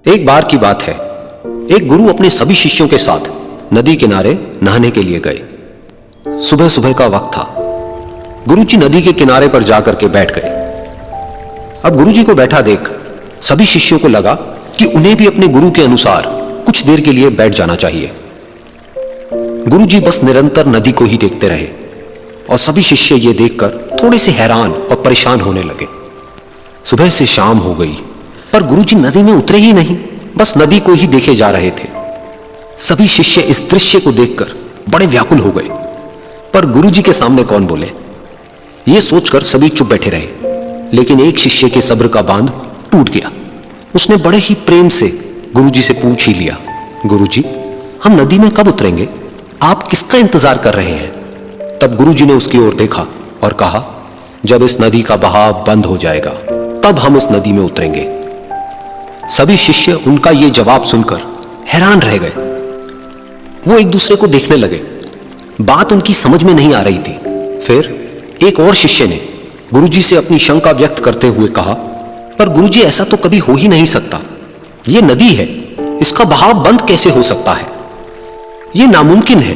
एक बार की बात है, एक गुरु अपने सभी शिष्यों के साथ नदी किनारे नहाने के लिए गए। सुबह सुबह का वक्त था। गुरुजी नदी के किनारे पर जाकर के बैठ गए। अब गुरुजी को बैठा देख सभी शिष्यों को लगा कि उन्हें भी अपने गुरु के अनुसार कुछ देर के लिए बैठ जाना चाहिए। गुरुजी बस निरंतर नदी को ही देखते रहे और सभी शिष्य ये देखकर थोड़े से हैरान और परेशान होने लगे। सुबह से शाम हो गई पर गुरुजी नदी में उतरे ही नहीं, बस नदी को ही देखे जा रहे थे। सभी शिष्य इस दृश्य को देखकर बड़े व्याकुल हो गए, पर गुरुजी के सामने कौन बोले, यह सोचकर सभी चुप बैठे रहे। लेकिन एक शिष्य के सब्र का बांध टूट गया। उसने बड़े ही प्रेम से गुरुजी से पूछ ही लिया, गुरुजी, हम नदी में कब उतरेंगे? आप किसका इंतजार कर रहे हैं? तब गुरुजी ने उसकी ओर देखा और कहा, जब इस नदी का बहाव बंद हो जाएगा तब हम इस नदी में उतरेंगे। सभी शिष्य उनका यह जवाब सुनकर हैरान रह गए। वो एक दूसरे को देखने लगे। बात उनकी समझ में नहीं आ रही थी। फिर एक और शिष्य ने गुरुजी से अपनी शंका व्यक्त करते हुए कहा, पर गुरुजी, ऐसा तो कभी हो ही नहीं सकता। यह नदी है, इसका बहाव बंद कैसे हो सकता है? यह नामुमकिन है।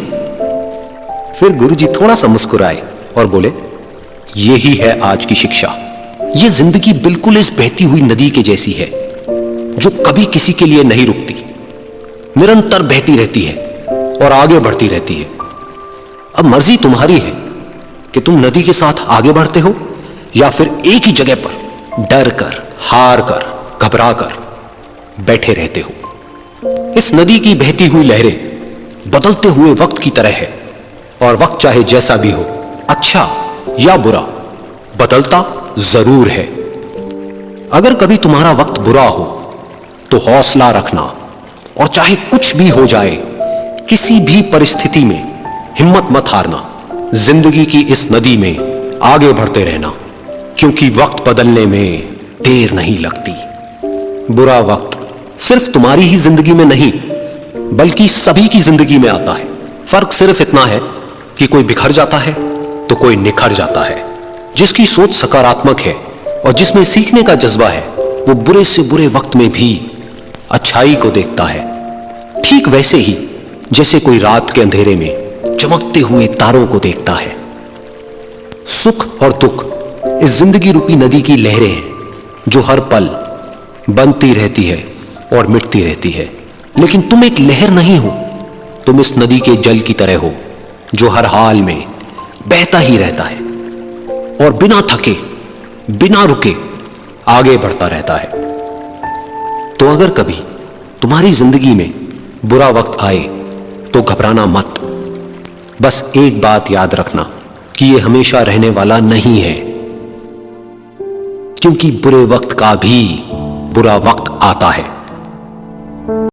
फिर गुरुजी थोड़ा सा मुस्कुराए और बोले, यही है आज की शिक्षा। यह जिंदगी बिल्कुल इस बहती हुई नदी के जैसी है, जो कभी किसी के लिए नहीं रुकती, निरंतर बहती रहती है और आगे बढ़ती रहती है। अब मर्जी तुम्हारी है कि तुम नदी के साथ आगे बढ़ते हो या फिर एक ही जगह पर डर कर, हार कर, घबरा कर बैठे रहते हो। इस नदी की बहती हुई लहरें बदलते हुए वक्त की तरह है और वक्त चाहे जैसा भी हो, अच्छा या बुरा, बदलता जरूर है। अगर कभी तुम्हारा वक्त बुरा हो तो हौसला रखना और चाहे कुछ भी हो जाए, किसी भी परिस्थिति में हिम्मत मत हारना। जिंदगी की इस नदी में आगे बढ़ते रहना, क्योंकि वक्त बदलने में देर नहीं लगती। बुरा वक्त सिर्फ तुम्हारी ही जिंदगी में नहीं, बल्कि सभी की जिंदगी में आता है। फर्क सिर्फ इतना है कि कोई बिखर जाता है तो कोई निखर जाता है। जिसकी सोच सकारात्मक है और जिसमें सीखने का जज्बा है, वो बुरे से बुरे वक्त में भी अच्छाई को देखता है। ठीक वैसे ही जैसे कोई रात के अंधेरे में चमकते हुए तारों को देखता है। सुख और दुख इस जिंदगी रूपी नदी की लहरें हैं, जो हर पल बनती रहती है और मिटती रहती है। लेकिन तुम एक लहर नहीं हो, तुम इस नदी के जल की तरह हो, जो हर हाल में बहता ही रहता है और बिना थके, बिना रुके आगे बढ़ता रहता है। तो अगर कभी तुम्हारी जिंदगी में बुरा वक्त आए तो घबराना मत। बस एक बात याद रखना कि यह हमेशा रहने वाला नहीं है, क्योंकि बुरे वक्त का भी बुरा वक्त आता है।